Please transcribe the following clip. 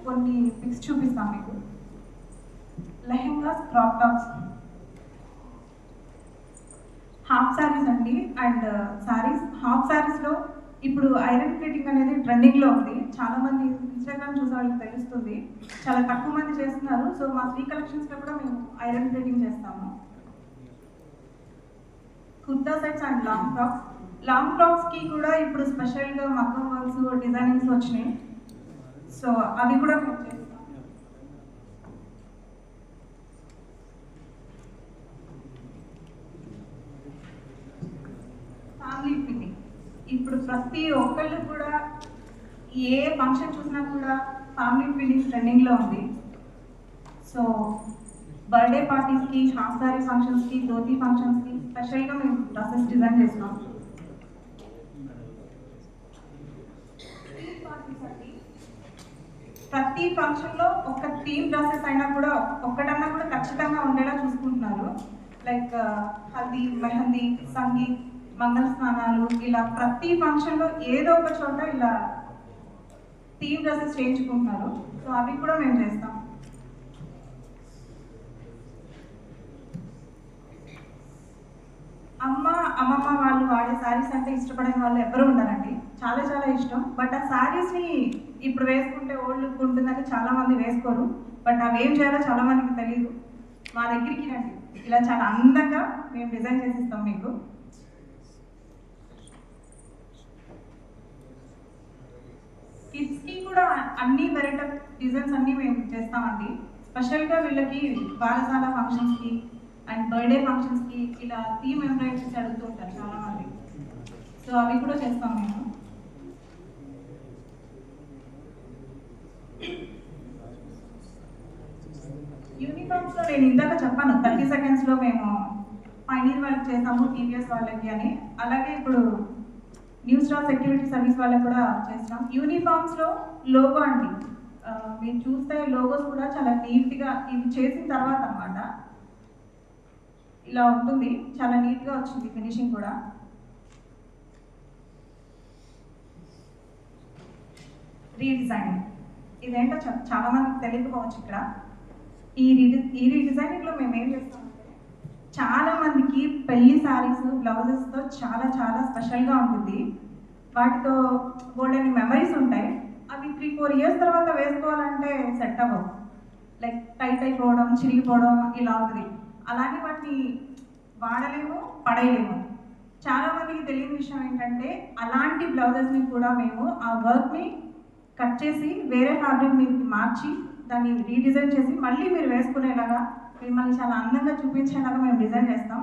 కొన్ని పిక్స్ చూపిస్తాం మీకు. Lehengas, crop tops, half saris అండి. అండ్ శారీస్, హాఫ్ శారీస్లో ఇప్పుడు ఐరన్ ప్లేటింగ్ అనేది ట్రెండింగ్లో ఉంది. చాలామంది ఇన్స్టాగ్రామ్ చూసే వాళ్ళకి తెలుస్తుంది. చాలా తక్కువ మంది చేస్తున్నారు. సో మా శ్రీ కలెక్షన్స్లో కూడా మేము ఐరన్ ప్లేటింగ్ చేస్తాము. Kurta sets and long frocks. Long ఫ్రాక్స్కి కూడా ఇప్పుడు స్పెషల్గా మగ్గం వర్క్స్, డిజైనింగ్స్ వచ్చినాయి. సో అవి కూడా మేము చేస్తాం. ఫ్యామిలీ ఫిట్టింగ్ ఇప్పుడు ప్రతి ఒక్కళ్ళు కూడా ఏ ఫంక్షన్ చూసినా కూడా ఫ్యామిలీ ఫిట్టింగ్ ట్రెండింగ్లో ఉంది. సో బర్త్డే పార్టీస్కి, హాఫ్ సారీ ఫంక్షన్స్కి, ధోతి ఫంక్షన్స్కి స్పెషల్గా మేము డ్రెస్సెస్ డిజైన్ చేస్తాం. ప్రతి ఫంక్షన్లో ఒక థీమ్ డ్రెస్సెస్ అయినా కూడా ఒక్కటన్నా కూడా ఖచ్చితంగా ఉండేలా చూసుకుంటున్నారు. లైక్ హల్దీ, మెహందీ, సంగీత్, మంగళ స్నానాలు, ఇలా ప్రతి ఫంక్షన్లో ఏదో ఒక చోట ఇలా థీమ్ డ్రెస్సెస్ చేయించుకుంటున్నారు. సో అవి కూడా మేము చేస్తాం. అమ్మమ్మ వాళ్ళు వాడే శారీస్ అంటే ఇష్టపడని వాళ్ళు ఎవరు ఉండరండి. చాలా చాలా ఇష్టం. బట్ ఆ శారీస్ని ఇప్పుడు వేసుకుంటే ఓల్డ్ లుక్ ఉంటుందని చాలామంది వేసుకోరు. బట్ అవి ఏం చేయాలో చాలామందికి తెలియదు. మా దగ్గరికి రండి, ఇలా చాలా అందంగా మేము డిజైన్ చేసి ఇస్తాం మీకు. కిడ్స్కి కూడా అన్ని వెరైటీ డిజైన్స్ అన్నీ మేము చేస్తామండి. స్పెషల్గా వీళ్ళకి బాలసాల ఫంక్షన్స్కి అండ్ బర్త్డే ఫంక్షన్స్కి ఇలా థీమ్ ఎంబ్రాయిడరీస్ అడుగుతూ ఉంటారు చాలామంది. సో అవి కూడా చేస్తాం మేము. యూనిఫామ్స్లో నేను ఇందాక చెప్పాను 30 సెకండ్స్లో మేము పైనీర్ వాళ్ళకి చేస్తాము, టీవీఎస్ వాళ్ళకి అని. అలాగే ఇప్పుడు న్యూ స్టార్ సెక్యూరిటీ సర్వీస్ వాళ్ళకి కూడా చేస్తాం. యూనిఫామ్స్లో లోగో అండి, మీరు చూస్తే లోగోస్ కూడా చాలా నీట్గా ఇవి చేసిన తర్వాత అన్నమాట ఇలా ఉంటుంది. చాలా నీట్గా వచ్చింది ఫినిషింగ్ కూడా. రీడిజైనింగ్ ఇదేంటో చాలా మందికి తెలియకపోవచ్చు. ఇక్కడ ఈ రీడిజైనింగ్లో మేము ఏం చేస్తామంటే చాలా మందికి పెళ్లి శారీస్, బ్లౌజెస్తో చాలా చాలా స్పెషల్గా ఉంటుంది. వాటితో గోల్డెన్ మెమరీస్ ఉంటాయి. అవి 3-4 ఇయర్స్ తర్వాత వేసుకోవాలంటే సెట్ అవ్వవు. లైక్ టైట్ అయిపోవడం, చిరిగిపోవడం ఇలా అవుతుంది. అలాగే వాటిని వాడలేము, పడేయలేము. చాలామందికి తెలియని విషయం ఏంటంటే అలాంటి బ్లౌజెస్ని కూడా మేము ఆ వర్క్ని కట్ చేసి వేరే ఫ్యాబ్రిక్ మీదకి మార్చి దాన్ని రీడిజైన్ చేసి మళ్ళీ మీరు వేసుకునేలాగా, మిమ్మల్ని చాలా అందంగా చూపించేలాగా మేము డిజైన్ చేస్తాం.